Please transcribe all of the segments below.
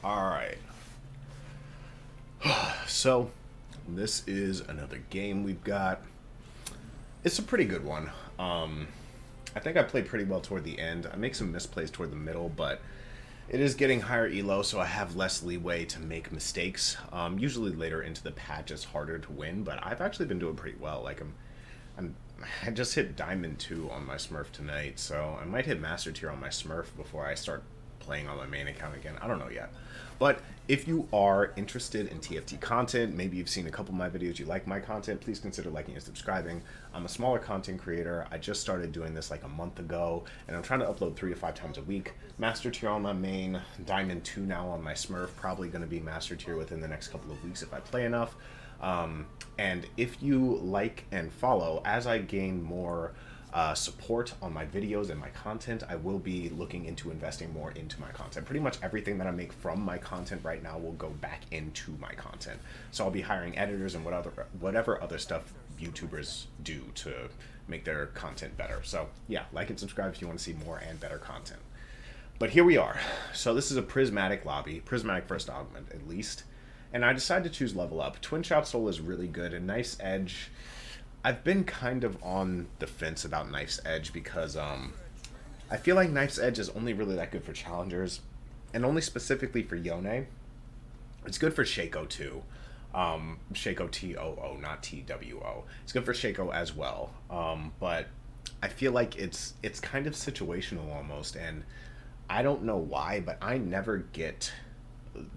Alright. So, this is another game we've got. It's a pretty good one. I think I played pretty well toward the end. I make some misplays toward the middle, but it is getting higher elo, so I have less leeway to make mistakes. Usually later into the patch, it's harder to win, but I've actually been doing pretty well. I just hit Diamond 2 on my Smurf tonight, so I might hit Master Tier on my Smurf before I start playing on my main account again. I don't know yet. But if you are interested in TFT content, maybe you've seen a couple of my videos, you like my content, please consider liking and subscribing. I'm a smaller content creator. I just started doing this like a month ago, and I'm trying to upload 3 to 5 times a week. Master Tier on my main, Diamond 2 now on my Smurf, probably going to be Master Tier within the next couple of weeks if I play enough. And if you like and follow, as I gain more support on my videos and my content, I will be looking into investing more into my content. Pretty much everything that I make from my content right now will go back into my content. So I'll be hiring editors and whatever other stuff YouTubers do to make their content better. So yeah, like and subscribe if you want to see more and better content. But here we are. So this is a prismatic lobby, prismatic first augment at least. And I decided to choose level up. Twin Shot Soul is really good, and Knife's Edge, I've been kind of on the fence about Knife's Edge because I feel like Knife's Edge is only really that good for challengers, and only specifically for Yone. It's good for Shaco too. Shaco T-O-O, not T-W-O. It's good for Shaco as well. But I feel like it's kind of situational almost, and I don't know why, but I never get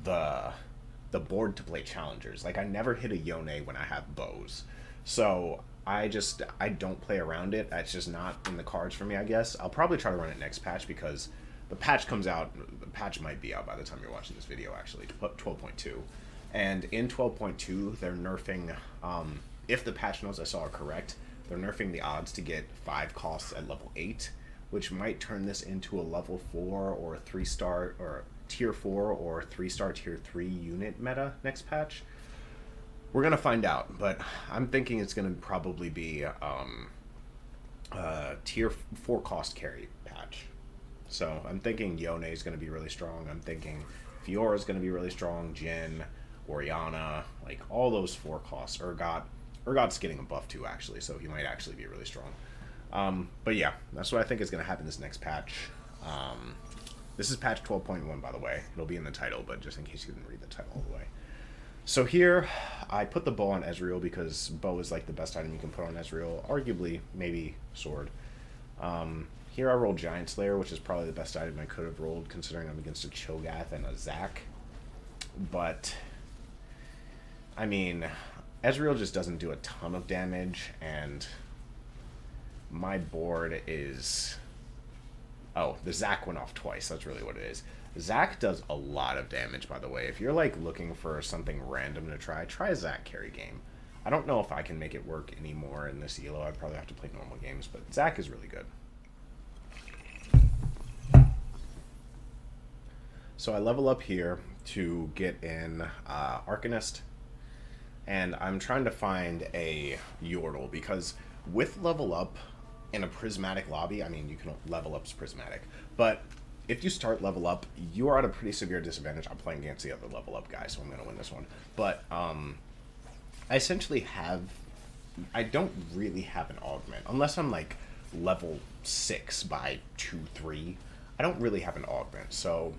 the board to play challengers. Like, I never hit a Yone when I have bows. So I don't play around it. That's just not in the cards for me, I guess. I'll probably try to run it next patch because the patch comes out, the patch might be out by the time you're watching this video actually, 12.2. And in 12.2, they're nerfing, if the patch notes I saw are correct, they're nerfing the odds to get 5 costs at level 8, which might turn this into a level 4 or 3-star, or tier 4 or 3-star tier 3 unit meta next patch. We're going to find out, but I'm thinking it's going to probably be tier 4 cost carry patch. So I'm thinking Yone is going to be really strong. I'm thinking Fiora is going to be really strong. Jin, Oriana, like all those 4 costs. Urgot's getting a buff too, actually, so he might actually be really strong. But yeah, that's what I think is going to happen this next patch. This is patch 12.1, by the way. It'll be in the title, but just in case you didn't read the title all the way. So here, I put the bow on Ezreal because bow is like the best item you can put on Ezreal. Arguably, maybe sword. Here I rolled Giant Slayer, which is probably the best item I could have rolled considering I'm against a Cho'Gath and a Zac. But, I mean, Ezreal just doesn't do a ton of damage, and my board is... Oh, the Zac went off twice. That's really what it is. Zac does a lot of damage, by the way. If you're, like, looking for something random to try a Zac carry game. I don't know if I can make it work anymore in this elo. I'd probably have to play normal games, but Zac is really good. So I level up here to get in Arcanist, and I'm trying to find a Yordle, because with level up in a prismatic lobby, I mean, you can level up as prismatic, but if you start level up, you are at a pretty severe disadvantage. I'm playing against the other level up guy, so I'm going to win this one. But I essentially I don't really have an augment. Unless I'm like level 6 by 2, 3, I don't really have an augment. So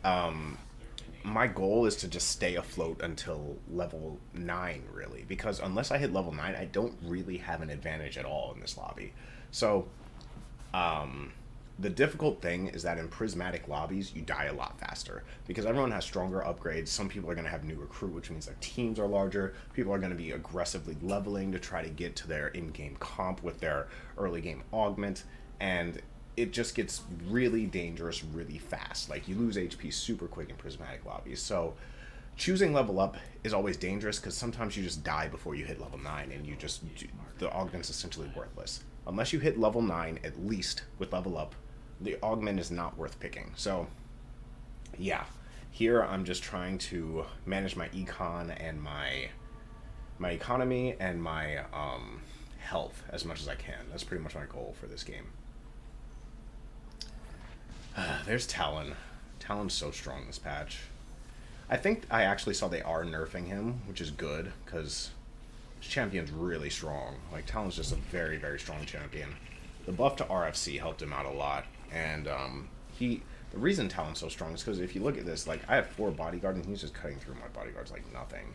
my goal is to just stay afloat until level 9, really. Because unless I hit level 9, I don't really have an advantage at all in this lobby. So the difficult thing is that in prismatic lobbies, you die a lot faster because everyone has stronger upgrades. Some people are going to have new recruit, which means their teams are larger. People are going to be aggressively leveling to try to get to their in-game comp with their early game augment, and it just gets really dangerous really fast. Like, you lose HP super quick in prismatic lobbies. So choosing level up is always dangerous because sometimes you just die before you hit level 9 and the augment's essentially worthless. Unless you hit level 9 at least with level up, the augment is not worth picking. So yeah, here I'm just trying to manage my econ and my economy and my health as much as I can. That's pretty much my goal for this game. There's Talon. Talon's so strong this patch. I think I actually saw they are nerfing him, which is good, because this champion's really strong. Like, Talon's just a very, very strong champion. The buff to RFC helped him out a lot, and the reason Talon's so strong is because if you look at this, like, I have 4 bodyguards, and he's just cutting through my bodyguards like nothing.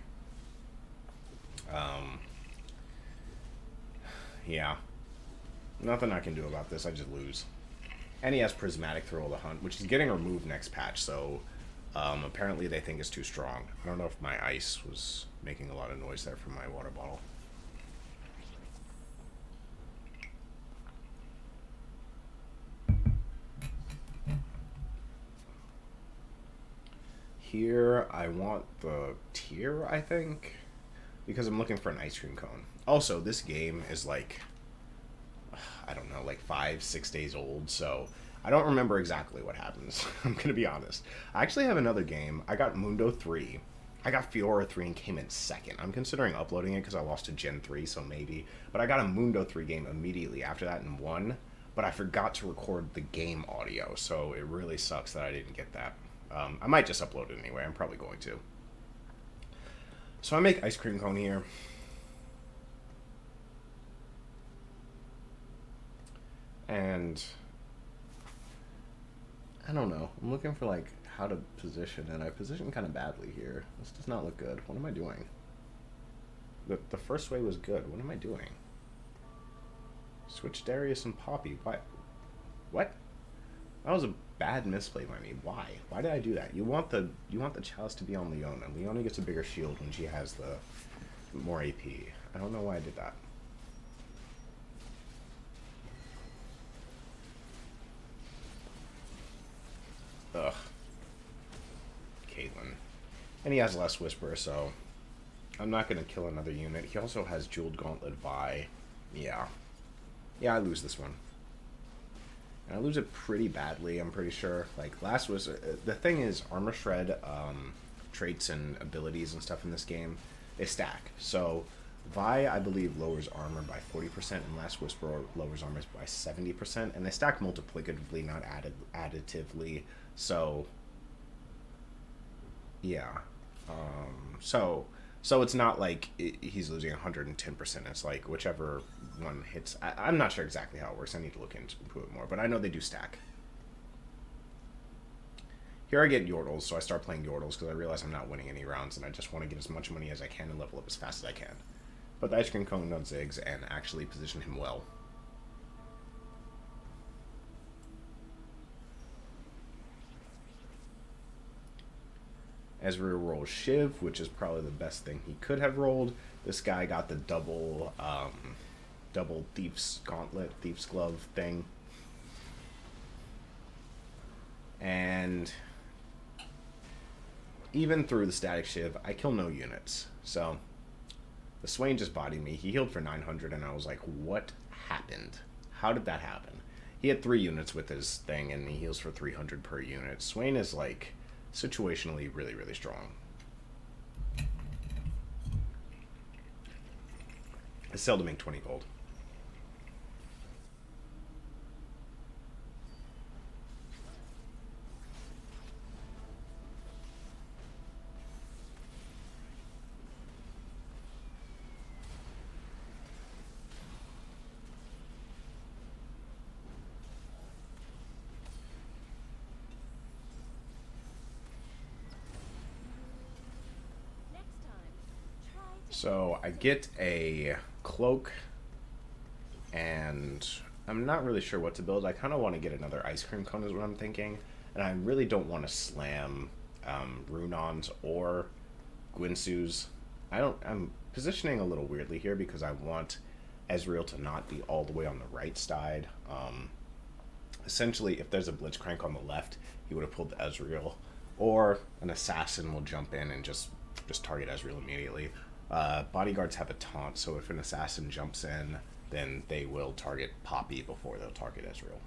Yeah. Nothing I can do about this, I just lose. And he has Prismatic Thrill of the Hunt, which is getting removed next patch, so apparently they think it's too strong. I don't know if my ice was making a lot of noise there from my water bottle. Here, I want the tier, I think, because I'm looking for an ice cream cone. Also, this game is like, I don't know, like 5-6 days old, so I don't remember exactly what happens. I'm gonna be honest. I actually have another game. I got Mundo 3. I got Fiora 3 and came in second. I'm considering uploading it because I lost to Gen 3, so maybe. But I got a Mundo 3 game immediately after that and won, but I forgot to record the game audio, so it really sucks that I didn't get that. I might just upload it anyway. I'm probably going to. So I make ice cream cone here. And I don't know. I'm looking for like how to position, and I position kind of badly here. This does not look good. What am I doing? The first way was good. What am I doing? Switch Darius and Poppy. Why? What? That was a bad misplay by me. Why? Why did I do that? You want the Chalice to be on Leona. Leona gets a bigger shield when she has the more AP. I don't know why I did that. Ugh. Caitlyn. And he has less Whisper, so I'm not going to kill another unit. He also has Jeweled Gauntlet Vi. Yeah. Yeah, I lose this one. And I lose it pretty badly, I'm pretty sure. Like, last was... the thing is, Armor Shred traits and abilities and stuff in this game, they stack. So, Vi, I believe, lowers armor by 40%, and Last Whisper lowers armor by 70%, and they stack multiplicatively, not additively. So, yeah. So it's not like he's losing 110%. It's like whichever one hits. I'm not sure exactly how it works. I need to look into it more, but I know they do stack. Here I get Yordles, so I start playing Yordles because I realize I'm not winning any rounds, and I just want to get as much money as I can and level up as fast as I can. But the Ice Cream Cone on Ziggs and actually position him well. Ezreal rolls Shiv, which is probably the best thing he could have rolled. This guy got the double Thief's Gauntlet, Thief's Glove thing. And even through the Static Shiv, I kill no units. So the Swain just bodied me. He healed for 900, and I was like, what happened? How did that happen? He had 3 units with his thing, and he heals for 300 per unit. Swain is like situationally really, really strong. I sell to make 20 gold. So I get a cloak, and I'm not really sure what to build. I kind of want to get another ice cream cone is what I'm thinking, and I really don't want to slam Runons or Gwynsu's. I'm positioning a little weirdly here because I want Ezreal to not be all the way on the right side. Essentially, if there's a Blitzcrank on the left, he would have pulled the Ezreal, or an assassin will jump in and just target Ezreal immediately. Bodyguards have a taunt, so if an assassin jumps in, then they will target Poppy before they'll target Ezreal.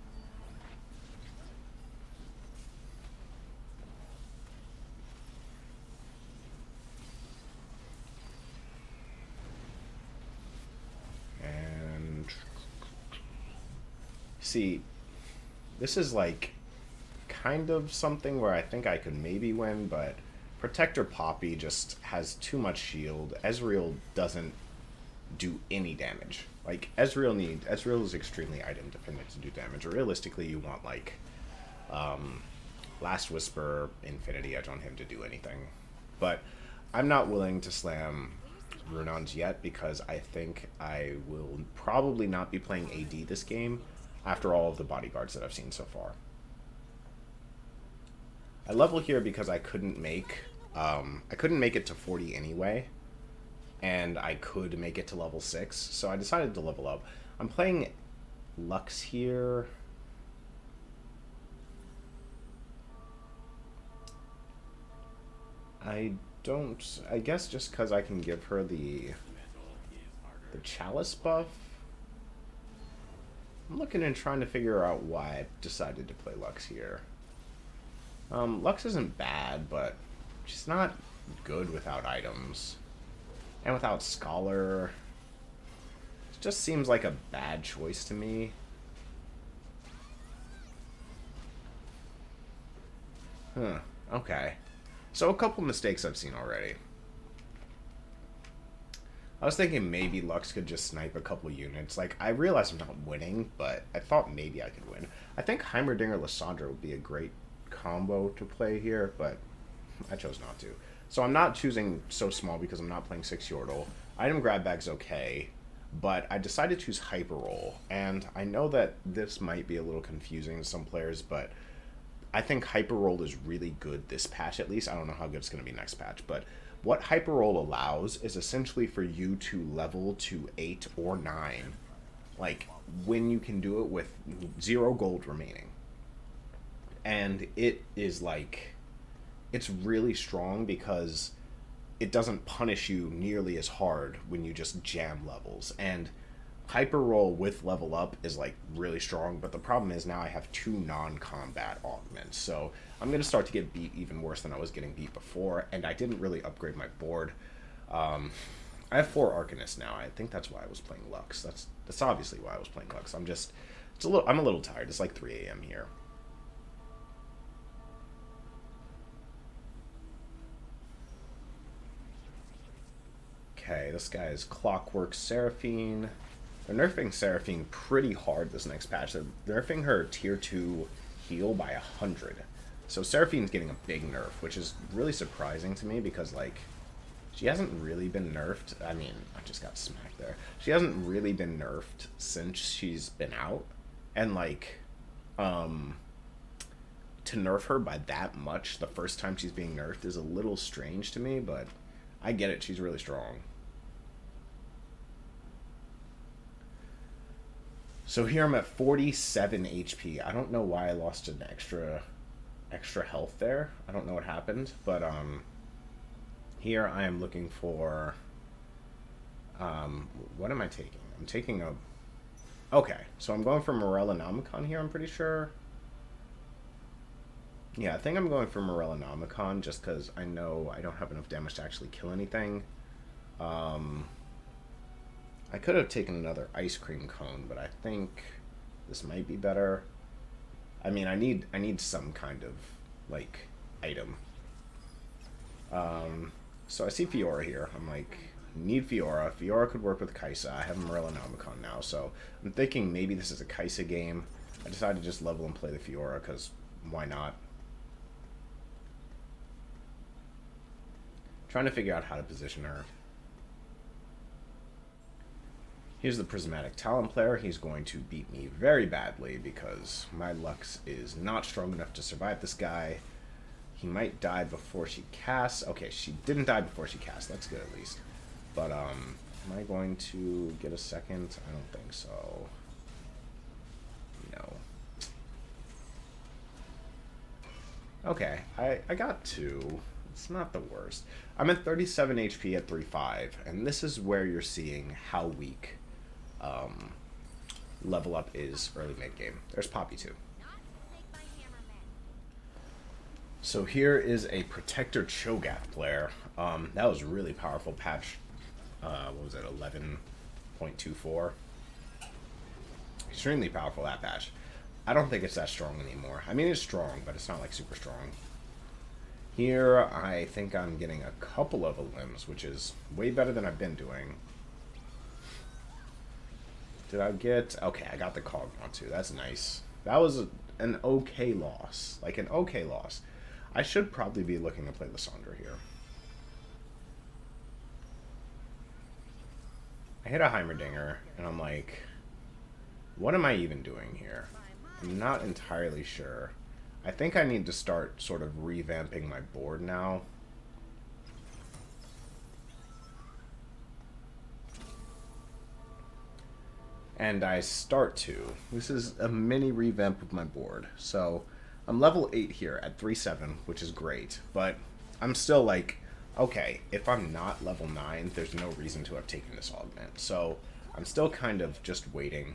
And see, this is like kind of something where I think I could maybe win, but Protector Poppy just has too much shield. Ezreal doesn't do any damage. Like, Ezreal is extremely item dependent to do damage. Realistically, you want, like, Last Whisper, Infinity Edge on him to do anything. But I'm not willing to slam Runons yet because I think I will probably not be playing AD this game after all of the bodyguards that I've seen so far. I level here because I couldn't make it to 40 anyway, and I could make it to level 6, so I decided to level up. I'm playing Lux here. I guess just because I can give her the Chalice buff. I'm looking and trying to figure out why I decided to play Lux here. Lux isn't bad, but she's not good without items. And without Scholar. It just seems like a bad choice to me. Huh, okay. So a couple mistakes I've seen already. I was thinking maybe Lux could just snipe a couple units. Like, I realize I'm not winning, but I thought maybe I could win. I think Heimerdinger Lissandra would be a great combo to play here, but I chose not to. So I'm not choosing so small because I'm not playing 6 Yordle. Item grab bag's okay, but I decided to choose Hyper Roll. And I know that this might be a little confusing to some players, but I think Hyper Roll is really good this patch at least. I don't know how good it's going to be next patch, but what Hyper Roll allows is essentially for you to level to 8 or 9, like, when you can do it with 0 gold remaining. And it is, like, it's really strong because it doesn't punish you nearly as hard when you just jam levels. And Hyper Roll with level up is, like, really strong, but the problem is now I have 2 non-combat augments, so I'm going to start to get beat even worse than I was getting beat before, and I didn't really upgrade my board. I have 4 Arcanists now. I think that's why I was playing Lux. That's obviously why I was playing Lux. I'm a little tired. It's like 3 a.m. here. Okay, this guy is Clockwork Seraphine. They're nerfing Seraphine pretty hard this next patch. They're nerfing her tier 2 heal by 100. So Seraphine's getting a big nerf, which is really surprising to me because, like, she hasn't really been nerfed. I mean, I just got smacked there. She hasn't really been nerfed since she's been out. And, like, to nerf her by that much the first time she's being nerfed is a little strange to me, but I get it. She's really strong. So here I'm at 47 HP. I don't know why I lost an extra health there. I don't know what happened, but here I am looking for what am I taking? I'm taking a okay, so I'm going for Morellonomicon here, I'm pretty sure. Yeah, I think I'm going for Morellonomicon just because I know I don't have enough damage to actually kill anything. I could have taken another ice cream cone, but I think this might be better. I mean, I need some kind of, like, item. So I see Fiora here. I'm like, need Fiora. Fiora could work with Kaisa. I have Morellonomicon now, so I'm thinking maybe this is a Kaisa game. I decided to just level and play the Fiora, because why not? Trying to figure out how to position her. Here's the Prismatic Talon player. He's going to beat me very badly because my Lux is not strong enough to survive this guy. He might die before she casts. Okay, she didn't die before she casts. That's good at least. But, am I going to get a second? I don't think so. No. Okay, I got 2. It's not the worst. I'm at 37 HP at 3.5, and this is where you're seeing how weak level up is early mid game. There's Poppy too. So here is a Protector Cho'Gath player. That was really powerful patch. What was it, 11.24? Extremely powerful that patch. I don't think it's that strong anymore. I mean, it's strong, but it's not like super strong. Here, I think I'm getting a couple of limbs, which is way better than I've been doing. Did I get... Okay, I got the Cogmont too. That's nice. That was an okay loss. Like, an okay loss. I should probably be looking to play Lysandra here. I hit a Heimerdinger, and I'm like, what am I even doing here? I'm not entirely sure. I think I need to start sort of revamping my board now. And I start to. This is a mini revamp of my board. So I'm level 8 here at 3-7, which is great. But I'm still like, okay, if I'm not level 9, there's no reason to have taken this augment. So I'm still kind of just waiting.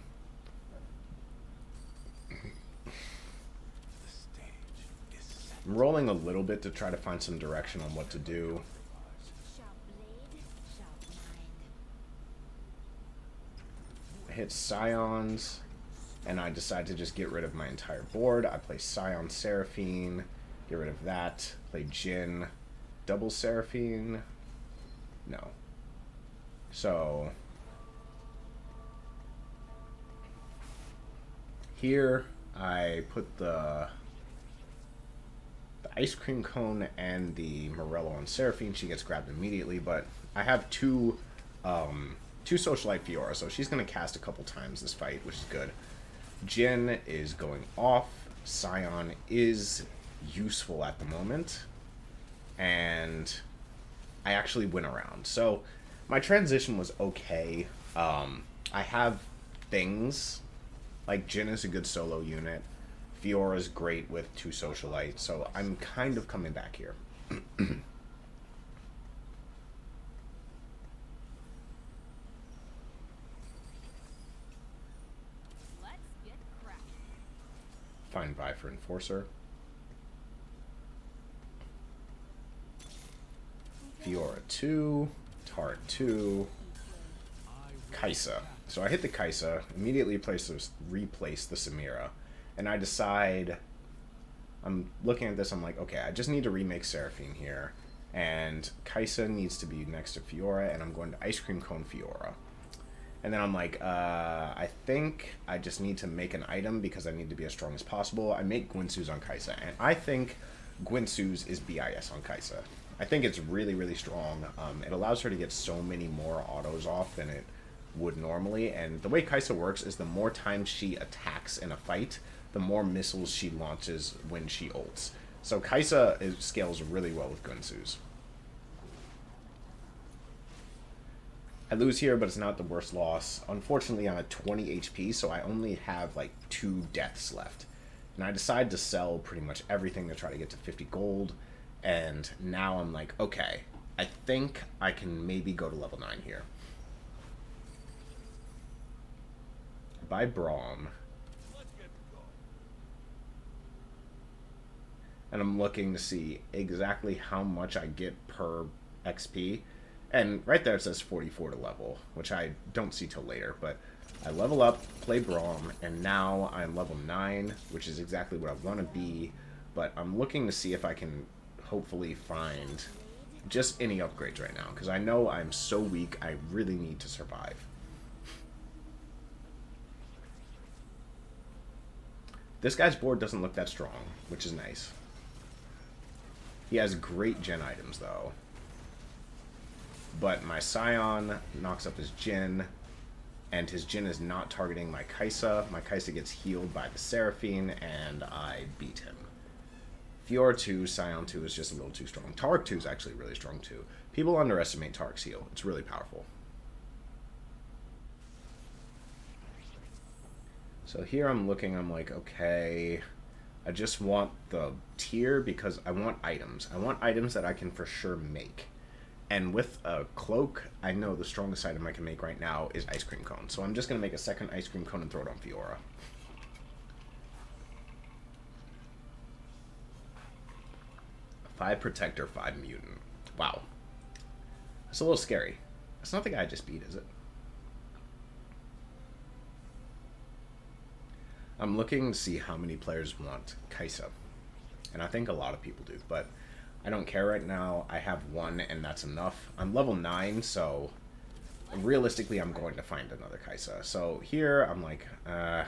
I'm rolling a little bit to try to find some direction on what to do. I hit Scions, and I decide to just get rid of my entire board. I play Scion Seraphine, get rid of that. Play Jhin, double Seraphine. No. So here I put the ice cream cone and the Morello on Seraphine. She gets grabbed immediately, but I have two Socialite Fiora, so she's going to cast a couple times this fight, which is good. Jhin is going off. Scion is useful at the moment, and I actually win around. So my transition was okay. I have things, like Jhin is a good solo unit. Fiora is great with 2 Socialites, so I'm kind of coming back here. Fine buy for Enforcer. Fiora 2, Tart 2, Kai'Sa. So I hit the Kai'Sa, immediately replace the Samira. And I decide, I'm looking at this, I'm like, okay, I just need to remake Seraphine here. And Kai'Sa needs to be next to Fiora, and I'm going to Ice Cream Cone Fiora. And then I'm like, I think I just need to make an item because I need to be as strong as possible. I make Gwynsu's on Kai'Sa, and I think Gwynsu's is BIS on Kai'Sa. I think it's really, really strong. It allows her to get so many more autos off than it would normally, and the way Kai'Sa works is the more times she attacks in a fight, the more missiles she launches when she ults. So Kai'Sa scales really well with Gwynsu's. I lose here, but it's not the worst loss. Unfortunately, I'm at 20 HP, so I only have like 2 deaths left. And I decide to sell pretty much everything to try to get to 50 gold. And now I'm like, okay, I think I can maybe go to level 9 here. Buy Braum. And I'm looking to see exactly how much I get per XP. And right there it says 44 to level, which I don't see till later. But I level up, play Braum, and now I'm level 9, which is exactly what I want to be. But I'm looking to see if I can hopefully find just any upgrades right now, because I know I'm so weak, I really need to survive. This guy's board doesn't look that strong, which is nice. He has great Jhin items, though. But my Scion knocks up his Jhin, and his Jhin is not targeting my Kai'Sa. My Kai'Sa gets healed by the Seraphine, and I beat him. Fiora 2, Scion 2 is just a little too strong. Taric 2 is actually really strong, too. People underestimate Taric's heal. It's really powerful. So here I'm looking, I'm like, okay, I just want the tier because I want items. I want items that I can for sure make. And with a cloak, I know the strongest item I can make right now is Ice Cream Cone. So I'm just going to make a second Ice Cream Cone and throw it on Fiora. 5 Protector, 5 Mutant. Wow. That's a little scary. That's not the guy I just beat, is it? I'm looking to see how many players want Kaisa. And I think a lot of people do, but I don't care right now. I have one, and that's enough. I'm level 9, so realistically, I'm going to find another Kaisa. So here, I'm like, I'm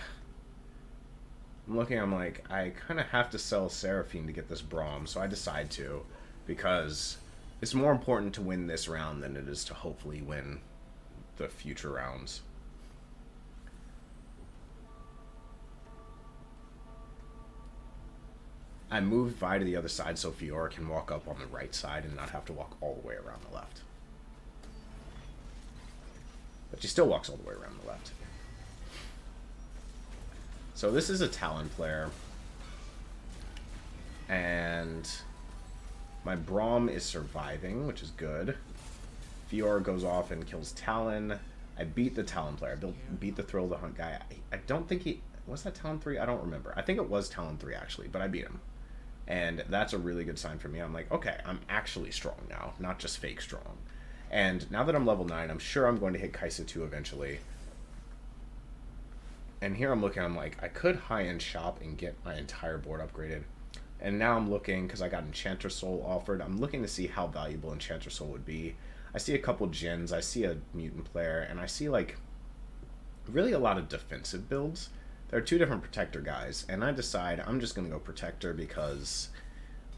looking, I'm like, I kind of have to sell Seraphine to get this Braum, so I decide to, because it's more important to win this round than it is to hopefully win the future rounds. I moved Vi to the other side so Fiora can walk up on the right side and not have to walk all the way around the left. But she still walks all the way around the left. So this is a Talon player. And my Braum is surviving, which is good. Fiora goes off and kills Talon. I beat the Talon player. I beat the Thrill of the Hunt guy. I don't think he... Was that Talon 3? I don't remember. I think it was Talon 3, actually, but I beat him. And that's a really good sign for me. I'm like, okay, I'm actually strong now, not just fake strong. And now that I'm level 9, I'm sure I'm going to hit Kaisa 2 eventually. And here I'm looking, I'm like, I could high-end shop and get my entire board upgraded. And now I'm looking, because I got Enchantress Soul offered, I'm looking to see how valuable Enchantress Soul would be. I see a couple Djinns, I see a Mutant player, and I see, like, really a lot of defensive builds. There are 2 different Protector guys, and I decide I'm just going to go Protector because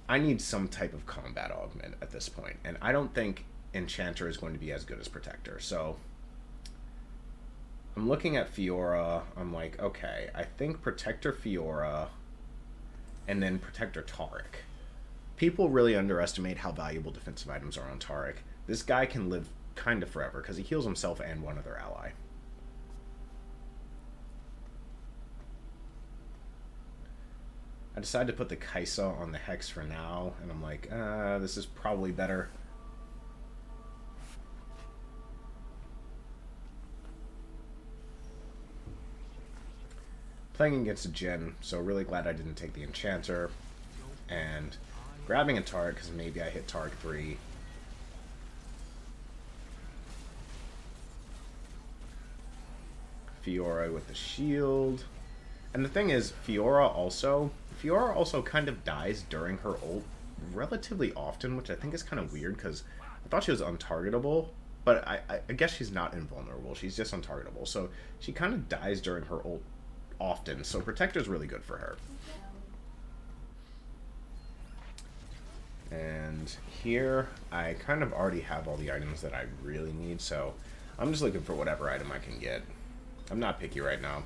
I need some type of combat augment at this point. And I don't think Enchanter is going to be as good as Protector. So I'm looking at Fiora. I'm like, okay, I think Protector Fiora and then Protector Taric. People really underestimate how valuable defensive items are on Taric. This guy can live kind of forever because he heals himself and one other ally. I decided to put the Kaisa on the Hex for now, and I'm like, this is probably better. Playing against a Djinn, so really glad I didn't take the Enchanter. And grabbing a Taric, because maybe I hit Taric 3. Fiora with the shield. And the thing is, Fiora also kind of dies during her ult relatively often, which I think is kind of weird, because I thought she was untargetable, but I guess she's not invulnerable, she's just untargetable, so she kind of dies during her ult often, so Protector's really good for her. And here, I kind of already have all the items that I really need, so I'm just looking for whatever item I can get. I'm not picky right now.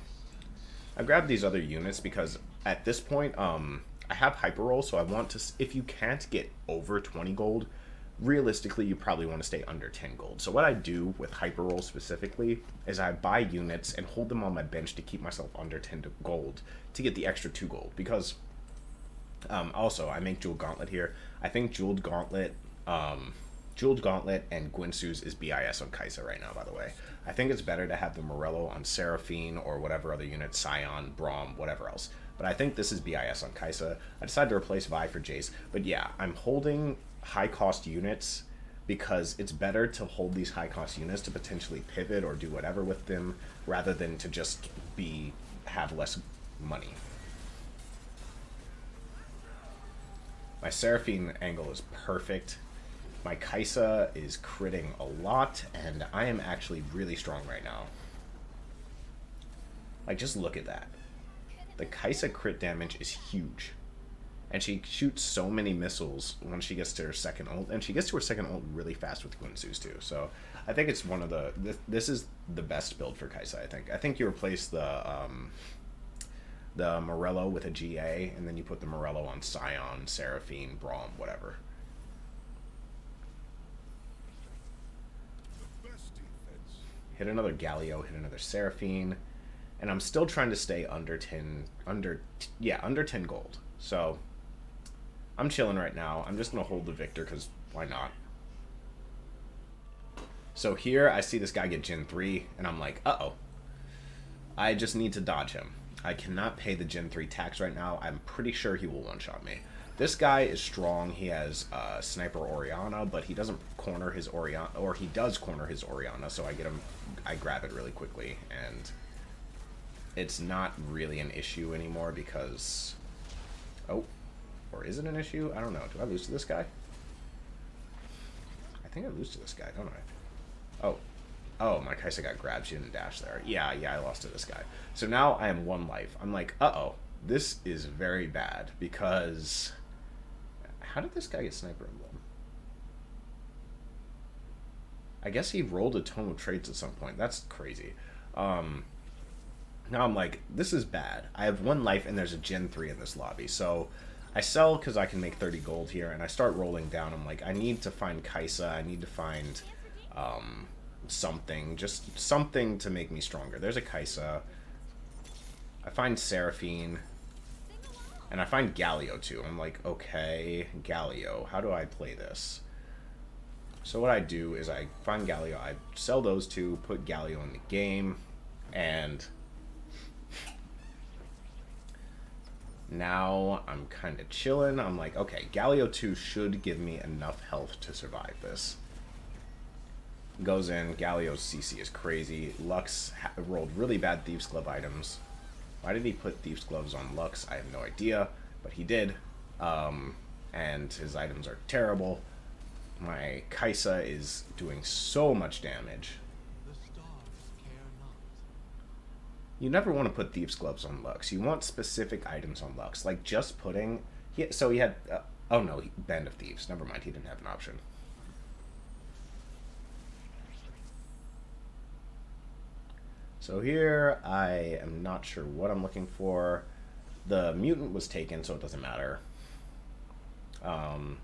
I grabbed these other units because at this point, I have hyper roll, so I want to, if you can't get over 20 gold, realistically, you probably want to stay under 10 gold. So what I do with hyper roll specifically is I buy units and hold them on my bench to keep myself under 10 gold to get the extra 2 gold. Because also, I make Jeweled Gauntlet here. I think Jeweled Gauntlet and Gwynsu's is BIS on Kaisa right now, by the way. I think it's better to have the Morello on Seraphine or whatever other unit, Scion, Braum, whatever else. But I think this is BIS on Kaisa. I decided to replace Vi for Jace. But yeah, I'm holding high-cost units because it's better to hold these high-cost units to potentially pivot or do whatever with them rather than to just have less money. My Seraphine angle is perfect. My Kaisa is critting a lot, and I am actually really strong right now. Like, just look at that. The Kaisa crit damage is huge. And she shoots so many missiles when she gets to her second ult, and she gets to her second ult really fast with Gwynsu's too. So I think it's one of the... This is the best build for Kaisa, I think. I think you replace the Morello with a GA, and then you put the Morello on Scion, Seraphine, Braum, whatever. Hit another Galio, hit another Seraphine, and I'm still trying to stay under 10 gold. So I'm chilling right now. I'm just gonna hold the Victor because why not? So here I see this guy get Gen 3, and I'm like, uh-oh. I just need to dodge him. I cannot pay the Gen 3 tax right now. I'm pretty sure he will one-shot me. This guy is strong. He has Sniper Orianna, but he doesn't corner his Orianna, or he does corner his Orianna, so I grab it really quickly, and it's not really an issue anymore because... Oh, or is it an issue? I don't know. Do I lose to this guy? I think I lose to this guy, don't I? Oh. Oh, my Kaisa got grabbed. She didn't dash there. Yeah, I lost to this guy. So now I am 1 life. I'm like, uh-oh. This is very bad because... How did this guy get Sniper Emblem? I guess he rolled a Tome of Traits at some point. That's crazy. Now I'm like, this is bad. I have 1 life and there's a Gen 3 in this lobby. So I sell because I can make 30 gold here, and I start rolling down. I'm like, I need to find Kaisa. I need to find something. Just something to make me stronger. There's a Kaisa. I find Seraphine. And I find Galio too. I'm like, okay, Galio. How do I play this? So what I do is I find Galio. I sell those two, put Galio in the game, and... Now I'm kind of chilling. I'm like, okay, Galio 2 should give me enough health to survive this. Goes in. Galio's CC is crazy. Lux rolled really bad Thieves' Glove items. Why did he put Thieves' Gloves on Lux? I have no idea, but he did. And his items are terrible. My Kaisa is doing so much damage. You never want to put Thieves' Gloves on Lux. You want specific items on Lux. Like, just putting... So he had... oh, no. Band of Thieves. Never mind. He didn't have an option. So here, I am not sure what I'm looking for. The Mutant was taken, so it doesn't matter. And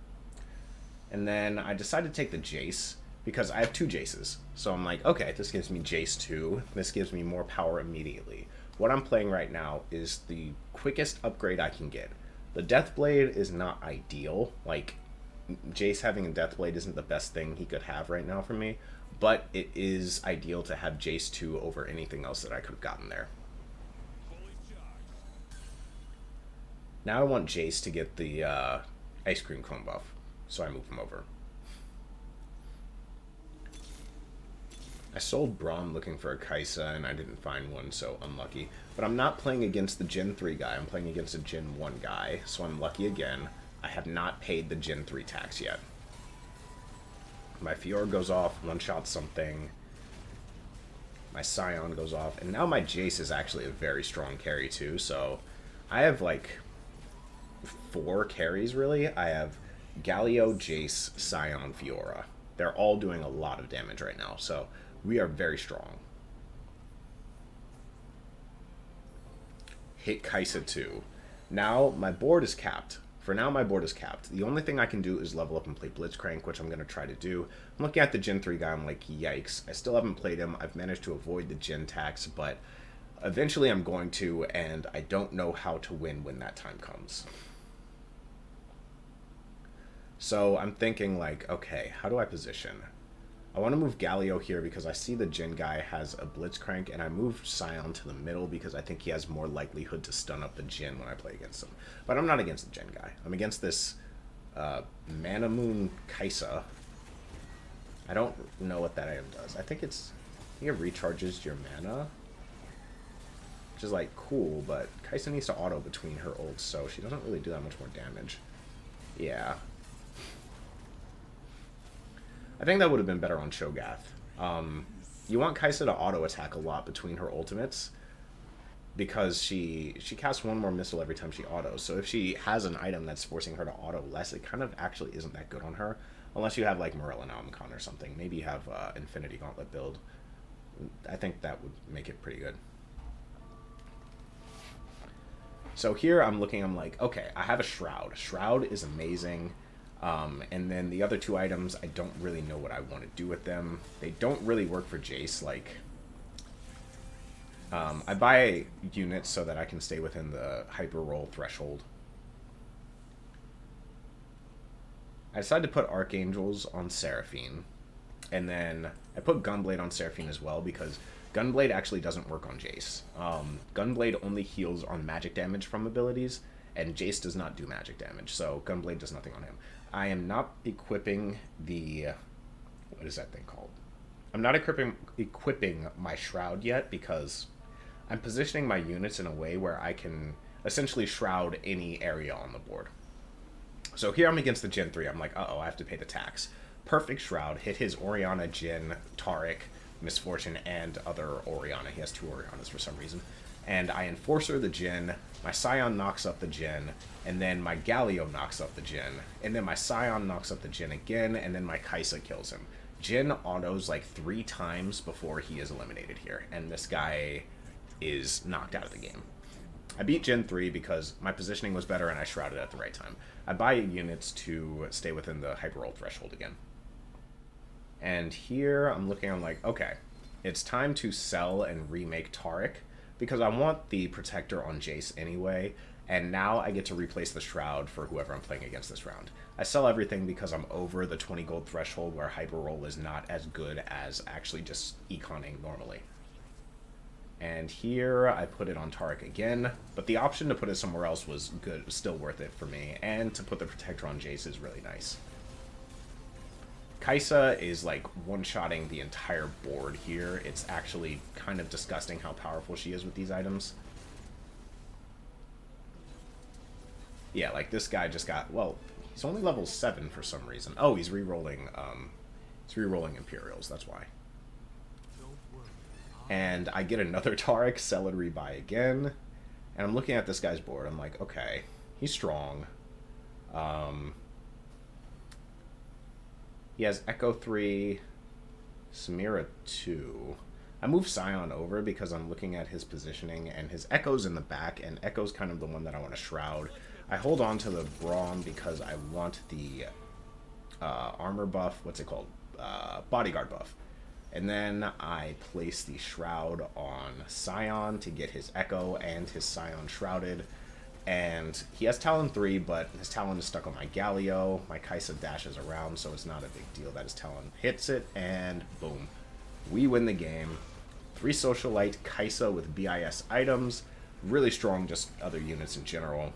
then I decided to take the Jace, because I have 2 Jaces. So I'm like, okay, this gives me Jace 2. This gives me more power immediately. What I'm playing right now is the quickest upgrade I can get. The Deathblade is not ideal. Like, Jace having a Deathblade isn't the best thing he could have right now for me. But it is ideal to have Jace 2 over anything else that I could have gotten there. Now I want Jace to get the Ice Cream Cone buff. So I move him over. I sold Braum looking for a Kaisa, and I didn't find one, so unlucky. But I'm not playing against the Gen 3 guy. I'm playing against a Gen 1 guy, so I'm lucky again. I have not paid the Gen 3 tax yet. My Fiora goes off, one-shot something. My Scion goes off. And now my Jace is actually a very strong carry, too. So I have, like, 4 carries, really. I have Galio, Jace, Scion, Fiora. They're all doing a lot of damage right now. So we are very strong. Hit Kaisa 2. Now my board is capped. For now, my board is capped. The only thing I can do is level up and play Blitzcrank, which I'm going to try to do. I'm looking at the Gen 3 guy, I'm like, yikes. I still haven't played him. I've managed to avoid the Gen tax, but eventually I'm going to, and I don't know how to win when that time comes. So I'm thinking, like, okay, how do I position? I want to move Galio here because I see the Gen guy has a Blitzcrank, and I move Scion to the middle because I think he has more likelihood to stun up the Gen when I play against him. But I'm not against the Gen guy. I'm against this Mana Moon Kaisa. I don't know what that item does. I think it recharges your mana, which is, like, cool, but Kaisa needs to auto between her ults, so she doesn't really do that much more damage. Yeah. I think that would have been better on Cho'Gath. You want Kaisa to auto-attack a lot between her ultimates because she casts 1 more missile every time she autos. So if she has an item that's forcing her to auto less, it kind of actually isn't that good on her. Unless you have, like, Morel and Omicron or something. Maybe you have Infinity Gauntlet build. I think that would make it pretty good. So here I'm looking, I'm like, okay, I have a Shroud. Shroud is amazing. And then the other 2 items, I don't really know what I want to do with them. They don't really work for Jace. Like, I buy units so that I can stay within the hyper roll threshold. I decided to put Archangels on Seraphine. And then I put Gunblade on Seraphine as well because Gunblade actually doesn't work on Jace. Gunblade only heals on magic damage from abilities, and Jace does not do magic damage, so Gunblade does nothing on him. I am not equipping the... what is that thing called? I'm not equipping my Shroud yet because I'm positioning my units in a way where I can essentially shroud any area on the board. So here I'm against the Gen 3. I'm like, uh-oh, I have to pay the tax. Perfect shroud. Hit his Oriana, Jin, Taric, Misfortune, and other Oriana. He has 2 Orianas for some reason. And I Enforcer the Jin, my Scion knocks up the Jin, and then my Galio knocks up the Jin, and then my Scion knocks up the Jin again, and then my Kaisa kills him. Jin autos like 3 times before he is eliminated here, and this guy is knocked out of the game. I beat Gen 3 because my positioning was better and I shrouded at the right time. I buy units to stay within the hyper roll threshold again. And here I'm looking, I'm like, okay, it's time to sell and remake Taric because I want the Protector on Jace anyway, and now I get to replace the Shroud for whoever I'm playing against this round. I sell everything because I'm over the 20 gold threshold where hyper roll is not as good as actually just econing normally. And here I put it on Taric again, but the option to put it somewhere else was good, still worth it for me, and to put the Protector on Jace is really nice. Kaisa is like one-shotting the entire board here. It's actually kind of disgusting how powerful she is with these items. Yeah, like this guy just got, well, he's only level 7 for some reason. Oh, he's re-rolling Imperials, that's why. And I get another Taric, sell and rebuy again. And I'm looking at this guy's board. I'm like, okay, he's strong. He has Echo 3, Samira 2. I move Scion over because I'm looking at his positioning, and his Echo's in the back, and Echo's kind of the one that I want to shroud. I hold on to the Braum because I want the armor buff, what's it called? Bodyguard buff. And then I place the Shroud on Scion to get his Echo and his Scion shrouded. And he has Talon 3, but his Talon is stuck on my Galio. My Kaisa dashes around, so it's not a big deal that his Talon hits it, and boom. We win the game. 3 Socialite, Kaisa with BIS items. Really strong, just other units in general.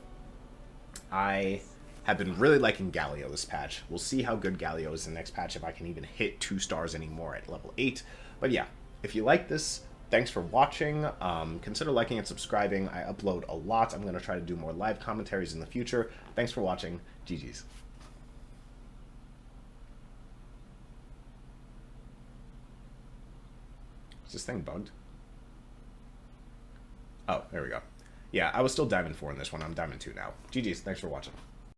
I have been really liking Galio this patch. We'll see how good Galio is in the next patch, if I can even hit 2 stars anymore at level 8. But yeah, if you like this, thanks for watching. Consider liking and subscribing. I upload a lot. I'm going to try to do more live commentaries in the future. Thanks for watching. GG's. Is this thing bugged? Oh, there we go. Yeah, I was still Diamond 4 in this one. I'm Diamond 2 now. GG's. Thanks for watching.